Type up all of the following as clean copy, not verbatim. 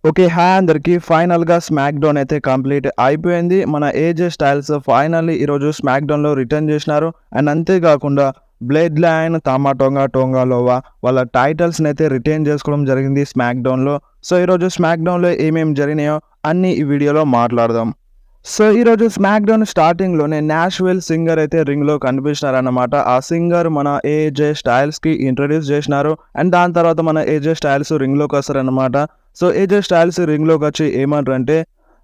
Okay. Hi అందరికి. ఫైనల్‌గా smack down అయితే కంప్లీట్ అయిపోయింది. మన ఏజే స్టైల్స్ ఫైనల్లీ ఈరోజు స్మాక్ డౌన్‌లో రిటర్న్ చేసినారు. అండ్ అంతేకాకుండా బ్లడ్ లైన్, టోంగా లోవా వాళ్ళ టైటిల్స్‌నైతే రిటైన్ చేసుకోవడం జరిగింది స్మాక్ డౌన్‌లో. సో ఈరోజు స్మాక్ డౌన్‌లో ఏమేమి జరిగినాయో అన్నీ ఈ వీడియోలో మాట్లాడదాం. సో ఈరోజు స్మాక్ డౌన్ స్టార్టింగ్‌లోనే నాష్‌విల్ సింగర్ అయితే రింగ్‌లో కనిపించినారన్నమాట. ఆ సింగర్ మన ఏజే స్టైల్స్‌కి ఇంట్రొడ్యూస్ చేసినారు. అండ్ దాని తర్వాత మన ఏజే స్టైల్స్ రింగ్‌లోకి వస్తారన్నమాట. సో ఏజే స్టైల్స్ రింగ్‌లోకి వచ్చి ఏమంటారంటే,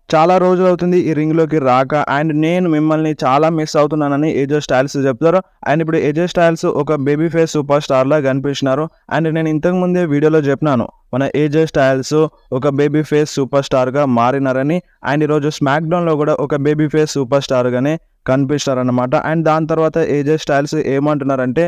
చాలా రోజులవుతుంది ఈ రింగ్‌లోకి రాక అండ్ నేను మిమ్మల్ని చాలా మిస్ అవుతున్నానని ఏజే స్టైల్స్ చెప్తారు. అండ్ ఇప్పుడు ఏజే స్టైల్స్ ఒక బేబీ ఫేస్ సూపర్ స్టార్‌లా కనిపించినారు. అండ్ నేను ఇంతకు ముందే వీడియోలో చెప్పినాను. మన ఏజే స్టైల్స్ ఒక బేబీ ఫేస్ సూపర్ స్టార్‌గా మారినారని. అండ్ ఈరోజు స్మాక్ డౌన్‌లో కూడా ఒక బేబీ ఫేస్ సూపర్ స్టార్‌గానే కనిపిస్తారన్నమాట. అండ్ దాని తర్వాత ఏజే స్టైల్స్ ఏమంటున్నారంటే,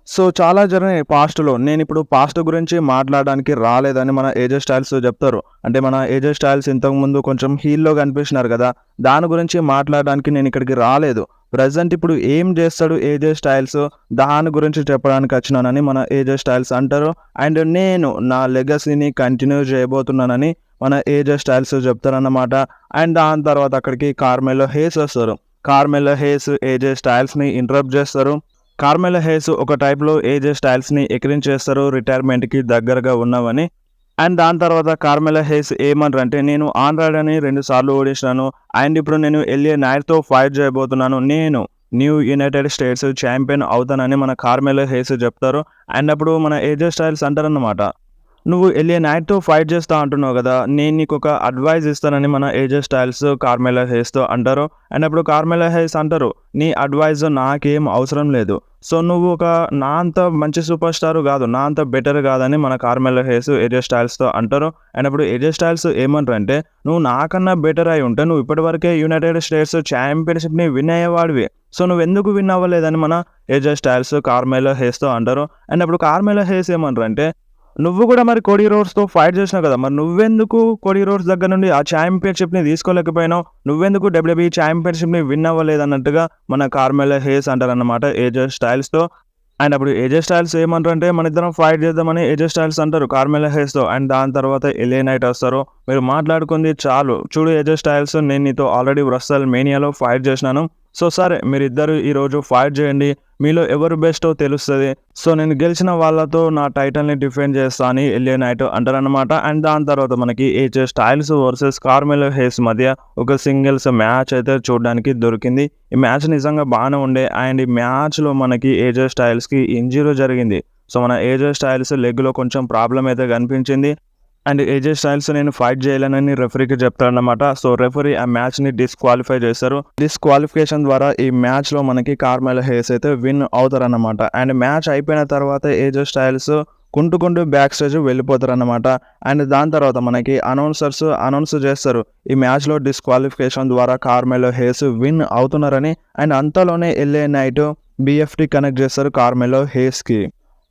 సో చాలా జరిగినాయి పాస్ట్‌లో. నేనిప్పుడు పాస్ట్ గురించి మాట్లాడడానికి రాలేదని మన ఏజే స్టైల్స్ చెప్తారు. అంటే మన ఏజే స్టైల్స్ ఇంతకుముందు కొంచెం హీల్‌లో కనిపించినారు కదా! దాని గురించి మాట్లాడడానికి నేనిక్కడికి రాలేదు. ప్రెజెంట్ ఇప్పుడు ఏం చేస్తాడు ఏజే స్టైల్స్, దాని గురించి చెప్పడానికి వచ్చినానని మన ఏజే స్టైల్స్ అంటారు. అండ్ నేను నా లెగసీని కంటిన్యూ చేయబోతున్నానని మన ఏజే స్టైల్స్ చెప్తారన్నమాట. అండ్ దాని తర్వాత అక్కడికి కార్మెలో హేస్ వస్తారు. కార్మెలో హేస్ ఏజే స్టైల్స్‌ని ఇంటరప్ట్ చేస్తారు. కార్మెలా హేస్ ఒక టైప్‌లో ఏజే స్టైల్స్‌ని ఎక్కిరించేస్తారు రిటైర్మెంట్‌కి దగ్గరగా ఉన్నావని. అండ్ దాని తర్వాత కార్మెలా హేస్ ఏమనరంటే, నేను ఆండ్రాయిడ్‌ని 2 సార్లు ఓడించినాను. అండ్ ఇప్పుడు నేను ఎల్ఏ నైట్‌తో ఫైట్ చేయబోతున్నాను. నేను న్యూ యునైటెడ్ స్టేట్స్ ఛాంపియన్ అవుతానని మన కార్మెలా హేస్ చెప్తారు. అండ్ అప్పుడు మన ఏజే స్టైల్స్ అంటారన్నమాట, నువ్వు ఎలియా నైట్‌తో ఫైట్ చేస్తా అంటున్నావు గదా! నేను నీకొక అడ్వైస్ ఇస్తానని మన ఏజే స్టైల్స్ కార్మెలా హేస్‌తో అంటారు. అండ్ అప్పుడు కార్మెలా హేస్ అంటారు, నీ అడ్వైస్ నాకేం అవసరం లేదు. సో నువ్వు నా అంత మంచి సూపర్ స్టార్ గాదు. నా అంత బెటర్ గాదని మన కార్మెలా హేస్ ఏజే స్టైల్స్‌తో అంటారు. అండ్ అప్పుడు ఏజే స్టైల్స్ ఏమంటారంటే, నువ్వు నాకన్నా బెటర్ అయి ఉంటే నువ్వు ఇప్పటివరకే యునైటెడ్ స్టేట్స్ ఛాంపియన్‌షిప్‌ని విన్ అయ్యేవాడివి. సో నువ్వెందుకు విన్ అవ్వలేదని మన ఏజే స్టైల్స్ కార్మెలా హేస్‌తో అంటారు. అండ్ అప్పుడు కార్మెలా హేస్ ఏమంటారంటే, నువ్వు గూడా మరి కోడీ రోడ్స్‌తో ఫైట్ చేసినావు కదా! మరి నువ్వెందుకు కోడీ రోడ్స్ దగ్గర నుండి ఆ ఛాంపియన్‌షిప్‌ని తీసుకోలేకపోయినావు? నువ్వెందుకు డబ్ల్యూడబ్ల్యూఈ ఛాంపియన్‌షిప్‌ని విన్ అవ్వలేదన్నట్టుగా మన కార్మెలా హేస్ అంటారన్నమాట ఏజే స్టైల్స్‌తో. అండ్ అప్పుడు ఏజే స్టైల్స్ ఏమంటారంటే, మనిద్దరం ఫైట్ చేద్దామని ఏజే స్టైల్స్ అంటారు కార్మెలా హేస్‌తో. అండ్ దాని తర్వాత ఎల్ఏ నైట్ వస్తారు. మీరు మాట్లాడుకుంది చాలు. చూడు ఏజే స్టైల్స్, నేను నీతో ఆల్రెడీ వ్రెస్సల్ మేనియాలో ఫైట్ చేసినాను. సో సరే మీరిద్దరు ఈరోజు ఫైట్ చేయండి. మీలో ఎవరు బెస్టో తెలుస్తది. సో నేను గెలిచిన వాళ్ళతో నా టైటిల్‌ని డిఫెండ్ చేస్తా అని ఎల్ఏ నైట్ అంటారన్నమాట. అండ్ దాని తర్వాత మనకి ఏజే స్టైల్స్ వర్సెస్ కార్మెలో హేస్ మధ్య ఒక సింగిల్స్ మ్యాచ్ అయితే చూడడానికి దొరికింది. ఈ మ్యాచ్ నిజంగా బాగానే ఉండే. అండ్ ఈ మ్యాచ్‌లో మనకి ఏజే స్టైల్స్‌కి ఇంజ్యూరీ జరిగింది. సో మన ఏజే స్టైల్స్ లెగ్‌లో కొంచెం ప్రాబ్లమ్ అయితే కనిపించింది. అండ్ ఏజే స్టైల్స్ నేను ఫైట్ చేయలేనని రెఫరీకి చెప్తాడన్నమాట. సో రెఫరీ ఆ మ్యాచ్‌ని డిస్‌క్వాలిఫై చేశారు. డిస్‌క్వాలిఫికేషన్ ద్వారా ఈ మ్యాచ్‌లో మనకి కార్మెలా హేస్ అయితే విన్ అవుతారన్నమాట. అండ్ మ్యాచ్ అయిపోయిన తర్వాత ఏజే స్టైల్స్ కుంటుకుంటూ బ్యాక్ స్టేజ్ వెళ్ళిపోతారన్నమాట. అండ్ దాని తర్వాత మనకి అనౌన్సర్స్ అనౌన్స్ చేస్తారు, ఈ మ్యాచ్‌లో డిస్‌క్వాలిఫికేషన్ ద్వారా కార్మెలా హేస్ విన్ అవుతున్నారని. అండ్ అంతలోనే ఎల్ఏ నైట్ బీఎఫ్టీ కనెక్ట్ చేస్తారు కార్మెలా హేస్‌కి.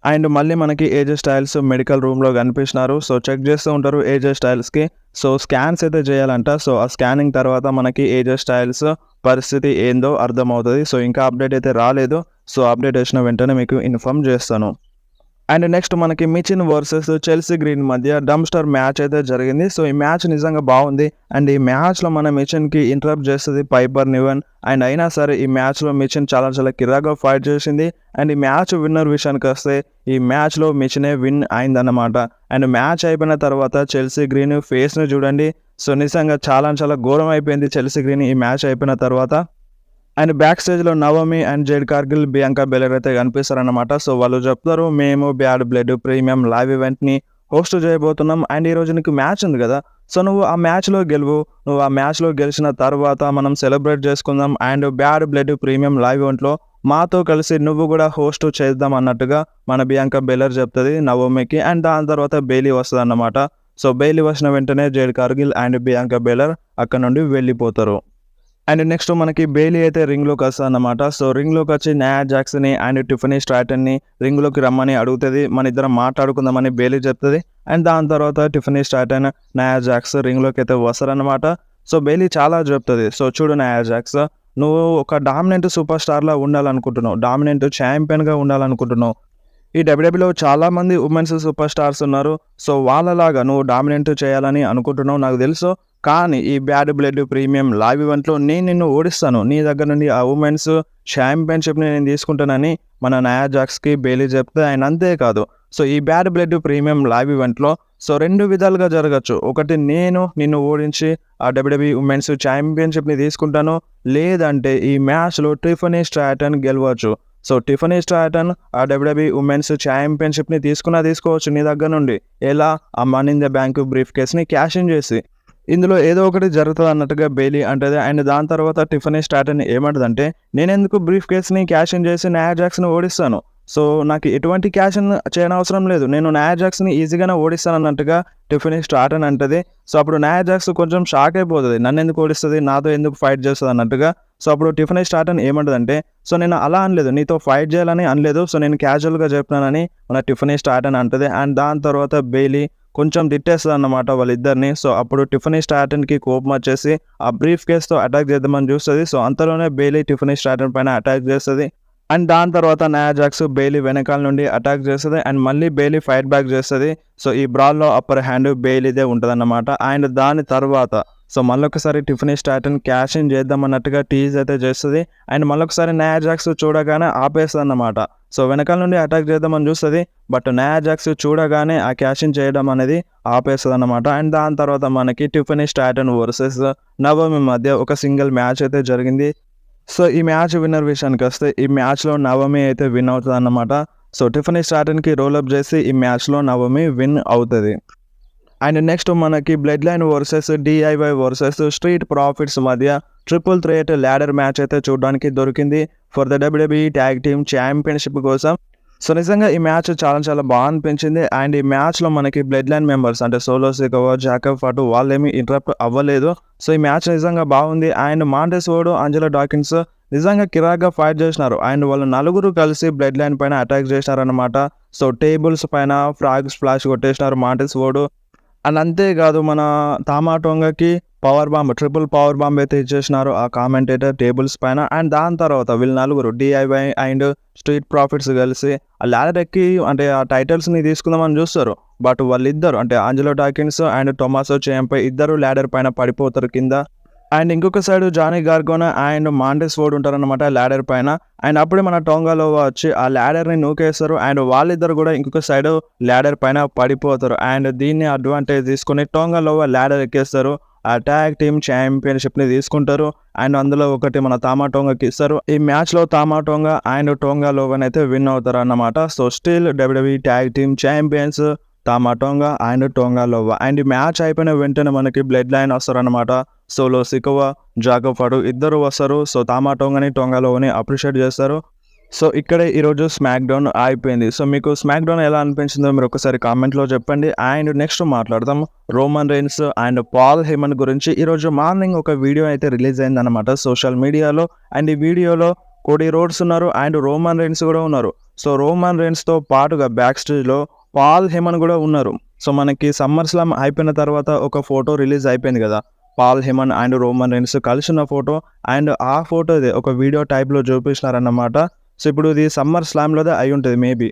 అండ్ మళ్ళీ మనకి ఏజే స్టైల్స్ మెడికల్ రూమ్‌లో కనిపించినారు. సో చెక్ చేస్తూ ఉంటారు ఏజే స్టైల్స్‌కి. సో స్కాన్స్ అయితే చేయాలంట. సో ఆ స్కానింగ్ తర్వాత మనకి ఏజే స్టైల్స్ పరిస్థితి ఏందో అర్థమవుతది. సో ఇంకా అప్డేట్ అయితే రాలేదు. సో అప్డేట్ వచ్చిన వెంటనే మీకు ఇన్ఫార్మ్ చేస్తాను. అండ్ నెక్స్ట్ మనకి మిచిన్ వర్సెస్ చెల్సీ గ్రీన్ మధ్య డంప్స్టర్ మ్యాచ్ అయితే జరిగింది. సో ఈ మ్యాచ్ నిజంగా బాగుంది. అండ్ ఈ మ్యాచ్‌లో మన మిచిన్‌కి ఇంటరప్ట్ చేస్తది పైపర్ నివెన్. అండ్ అయినా సరే ఈ మ్యాచ్‌లో మిచిన్ చాలా చాలా కిరాక్‌గా ఫైట్ చేసింది. అండ్ ఈ మ్యాచ్ విన్నర్ విషయానికి వస్తే ఈ మ్యాచ్‌లో మిచినే విన్ అయిందన్నమాట. అండ్ మ్యాచ్ అయిపోయిన తర్వాత చెల్సీ గ్రీన్ ఫేస్‌ని చూడండి. సో నిజంగా చాలా చాలా ఘోరం అయిపోయింది చెల్సీ గ్రీన్ ఈ మ్యాచ్ అయిపోయిన తర్వాత. అండ్ బ్యాక్ స్టేజ్‌లో Naomi and Jade Cargill, Bianca Belair అయితే కనిపిస్తారన్నమాట. సో వాళ్ళు చెప్తారు, మేము బ్యాడ్ బ్లడ్ ప్రీమియం లైవ్ ఈవెంట్‌ని హోస్ట్ చేయబోతున్నాం. అండ్ ఈరోజు నీకు మ్యాచ్ ఉంది కదా! సో నువ్వు ఆ మ్యాచ్‌లో గెలువు. నువ్వు ఆ మ్యాచ్‌లో గెలిచిన తర్వాత మనం సెలబ్రేట్ చేసుకుందాం. And bad Blood premium live ఈవెంట్‌లో మాతో కలిసి నువ్వు కూడా హోస్ట్ చేద్దాం అన్నట్టుగా మన బియాంకా బెలర్ చెప్తది నవోమికి. అండ్ దాని తర్వాత బెయిలీ వస్తదన్నమాట. సో బెయిలీ వచ్చిన వెంటనే jade Kargil and Bianca baler అక్కడి నుండి వెళ్ళిపోతారు. అండ్ నెక్స్ట్ మనకి బెయిలీ అయితే రింగ్‌లోకి వస్తదన్నమాట. సో రింగ్‌లోకి వచ్చి నయా జాక్స్‌ని అండ్ టిఫనీ స్ట్రాటన్ని రింగ్‌లోకి రమ్మని అడుగుతది. మన ఇద్దరం మాట్లాడుకుందామని బెయిలీ చెప్తది. అండ్ దాని తర్వాత టిఫనీ స్ట్రాటన్, నయా జాక్స్ రింగ్‌లోకి అయితే వస్తారన్నమాట. సో బెయిలీ చాలా చెప్తది. సో చూడు నయా జాక్స్, నువ్వు ఒక డామినెంట్ సూపర్ స్టార్‌లా ఉండాలనుకుంటున్నావు. డామినెంట్ ఛాంపియన్‌గా ఉండాలనుకుంటున్నావు. ఈ డబ్ల్యూడబ్ల్యూలో చాలామంది ఉమెన్స్ సూపర్ స్టార్స్ ఉన్నారు. సో, వాళ్ళలాగా నువ్వు డామినేట్ చేయాలని అనుకుంటున్నావు నాకు తెలుసు. కానీ ఈ బ్యాడ్ బ్లడ్ ప్రీమియం లైవ్ ఈవెంట్‌లో నేను నిన్ను ఓడిస్తాను. నీ దగ్గర నుండి ఆ ఉమెన్స్ ఛాంపియన్‌షిప్‌ని నేను తీసుకుంటానని మన నయా జాక్స్‌కి బెయిలీ చెప్తే అండ్ అంతేకాదు. సో, ఈ బ్యాడ్ బ్లడ్ ప్రీమియం లైవ్ ఈవెంట్‌లో 2 విధాలుగా జరగచ్చు. ఒకటి నేను నిన్ను ఓడించి ఆ డబ్ల్యూడబ్ల్యూఈ ఉమెన్స్ ఛాంపియన్‌షిప్‌ని తీసుకుంటాను. లేదంటే ఈ మ్యాచ్‌లో టిఫనీ స్ట్రాటన్ గెలవచ్చు. సో, టిఫనీ స్ట్రాటన్ ఆ డబ్ల్యూడబ్ల్యూఈ ఉమెన్స్ ఛాంపియన్‌షిప్‌ని తీసుకోవచ్చు నీ దగ్గర నుండి. ఎలా? ఆ మనీ ఇన్ ద బ్యాంక్ బ్రీఫ్ కేస్‌ని క్యాష్ ఇన్ చేసి. ఇందులో ఏదో ఒకటి జరుగుతది అన్నట్టుగా బెయిలీ అంటది. అండ్ దాని తర్వాత టిఫనీ స్ట్రాటన్ ఏమంటదంటే, నేనెందుకు బ్రీఫ్ కేస్‌ని క్యాష్ ఇన్ చేసి నయా జాక్స్‌ని ఓడిస్తాను. సో, నాకు ఎటువంటి క్యాష్ ఇన్ చేయనవసరం లేదు. నేను నయా జాక్స్‌ని ఈజీగానే ఓడిస్తానన్నట్టుగా టిఫనీ స్ట్రాటన్ అంటది. సో, అప్పుడు నయా జాక్స్ కొంచెం షాక్ అయిపోతది. నన్నెందుకు ఓడిస్తది? నాతో ఎందుకు ఫైట్ చేస్తది అన్నట్టుగా. సో, అప్పుడు టిఫనీ స్ట్రాటన్ ఏమంటదంటే, సో, నేను అలా అనలేదు. నీతో ఫైట్ చేయాలని అనలేదు. సో, నేను క్యాజువల్‌గా చెప్తున్నానని మన టిఫనీ స్ట్రాటన్ అంటది. అండ్ దాని తర్వాత బెయిలీ కొంచెం తిట్టేస్తదన్నమాట వాళ్ళిద్దరిని. సో, అప్పుడు టిఫనీ స్ట్రాటన్‌కి కోపం వచ్చేసి ఆ బ్రీఫ్ కేస్‌తో అటాక్ చేద్దామని చూస్తది. సో, అంతలోనే బెయిలీ టిఫనీ స్ట్రాటన్ పైన అటాక్ చేస్తది. అండ్ దాని తర్వాత నయా జాక్స్ బెయిలీ వెనకాల నుండి అటాక్ చేస్తది. అండ్ మళ్ళీ బెయిలీ ఫైట్ బ్యాక్ చేస్తది. సో, ఈ బ్రాల్‌లో అప్పర్ హ్యాండ్ బెయిలీదే ఉంటదన్నమాట. అండ్ దాని తర్వాత సో, మళ్ళొకసారి టిఫనీ స్ట్రాటన్ క్యాష్ ఇన్ చేద్దామన్నట్టుగా టీజ్ అయితే చేస్తది. అండ్ మళ్ళొకసారి నయా జాక్స్ చూడగానే ఆపేస్తదన్నమాట. సో, వెనకాల నుండి అటాక్ చేద్దామని చూస్తది. బట్ నయా జాక్స్ చూడగానే ఆ క్యాష్ ఇన్ చేయడం అనేది ఆపేస్తదన్నమాట. అండ్ దాని తర్వాత మనకి టిఫనీ స్ట్రాటన్ వర్సెస్ నవోమి మధ్య ఒక సింగిల్ మ్యాచ్ అయితే జరిగింది. సో, ఈ మ్యాచ్ విన్నర్ విషయానికొస్తే ఈ మ్యాచ్‌లో నవోమి అయితే విన్ అవుతదన్నమాట. సో, టిఫనీ స్ట్రాటన్‌కి రోల్ అప్ చేసి ఈ మ్యాచ్‌లో నవోమి విన్ అవుతది. అండ్ నెక్స్ట్ మనకి Bloodline versus DIY versus Street Profits మధ్య ట్రిపుల్ థ్రెట్ ల్యాడర్ మ్యాచ్ అయితే చూడడానికి దొరికింది for the WWE tag team championship కోసం. సో, నిజంగా ఈ మ్యాచ్ చాలా బాగా అనిపించింది. అండ్ ఈ మ్యాచ్‌లో మనకి బ్లడ్ లైన్ మెంబర్స్ అంటే సోలో సికోవా, జాకబ్ ఫటు వాళ్ళేమీ ఇంటరప్ట్ అవ్వలేదు. సో, ఈ మ్యాచ్ నిజంగా బాగుంది. And Montez Ford, Angelo Dawkins నిజంగా కిరాక్‌గా ఫైట్ చేసినారు. అండ్ వాళ్ళు నలుగురు కలిసి బ్లడ్ లైన్ పైన అటాక్ చేసినారన్నమాట. సో, టేబుల్స్ పైన ఫ్రాగ్ స్ప్లాష్ కొట్టేసినారు మాంటెస్ ఫోర్డ్. అండ్ అంతేకాదు మన తామా టోంగాకి powerbomb, triple powerbomb అయితే ఇచ్చేసినారు ఆ కామెంటేటర్ టేబుల్స్ పైన. అండ్ దాని తర్వాత వీళ్ళు నలుగురు డీఐవై అండ్ స్ట్రీట్ ప్రాఫిట్స్ కలిసి ఆ ల్యాడర్ ఎక్కి అంటే ఆ టైటిల్స్‌ని తీసుకుందామని చూస్తారు. బట్ వాళ్ళిద్దరు అంటే ఆంజెలో డాకిన్స్ అండ్ టొమాసో చియాంపై ఇద్దరు ల్యాడర్ పైన పడిపోతారు కింద. అండ్ ఇంకొక side Johnny గార్గోనా and Montez Ford ఉంటారన్నమాట ల్యాడర్ పైన. అండ్ అప్పుడే మన టోంగాలోవా వచ్చి ఆ ల్యాడర్‌ని నూకేస్తారు. అండ్ వాళ్ళిద్దరు కూడా ఇంకొక సైడ్ ల్యాడర్ పైన పడిపోతారు. అండ్ దీన్ని అడ్వాంటేజ్ తీసుకొని టోంగాలోవా ల్యాడర్ ఎక్కేస్తారు. ఆ ట్యాగ్ టీమ్ ఛాంపియన్‌షిప్‌ని తీసుకుంటారు. అండ్ అందులో ఒకటి మన తామా టోంగాకి ఇస్తారు. ఈ మ్యాచ్‌లో తామా టోంగా అండ్ టోంగాలోవాని అయితే విన్ అవుతారన్నమాట. So, still WWE tag team champions Tama Tonga and Tonga Loa. And ఈ మ్యాచ్ అయిపోయిన వెంటనే మనకి బ్లడ్ లైన్ వస్తారన్నమాట. సోలో సికోవా, జాకబ్ ఫటు ఇద్దరు వస్తారు. సో, తామా టోంగాని, టోంగాలోవాని అప్రిషియేట్ చేస్తారు. సో, ఇక్కడే ఈరోజు స్మాక్ డౌన్ అయిపోయింది. సో, మీకు స్మాక్ డౌన్ ఎలా అనిపించిందో మీరు ఒకసారి కామెంట్‌లో చెప్పండి. అండ్ నెక్స్ట్ మాట్లాడదాం Roman Reigns and Paul Heyman గురించి. ఈరోజు మార్నింగ్ ఒక వీడియో అయితే రిలీజ్ అయిందన్నమాట సోషల్ మీడియాలో. అండ్ ఈ వీడియోలో కోడీ రోడ్స్ ఉన్నారు అండ్ రోమన్ రెయిన్స్ కూడా ఉన్నారు. సో, రోమన్ రెయిన్స్‌తో పాటుగా బ్యాక్ స్టేజ్‌లో పాల్ హేమన్ కూడా ఉన్నారు. సో, మనకి సమ్మర్ స్లామ్ అయిపోయిన తర్వాత ఒక ఫోటో రిలీజ్ అయిపోయింది కదా! Paul Heyman and Roman Reigns కలిసిన ఫోటో. అండ్ ఆ ఫోటోది ఒక వీడియో టైప్‌లో చూపించినారన్నమాట. సో, ఇప్పుడు ఇది సమ్మర్ స్లామ్‌లోదే అయ్యుంటది మేబీ.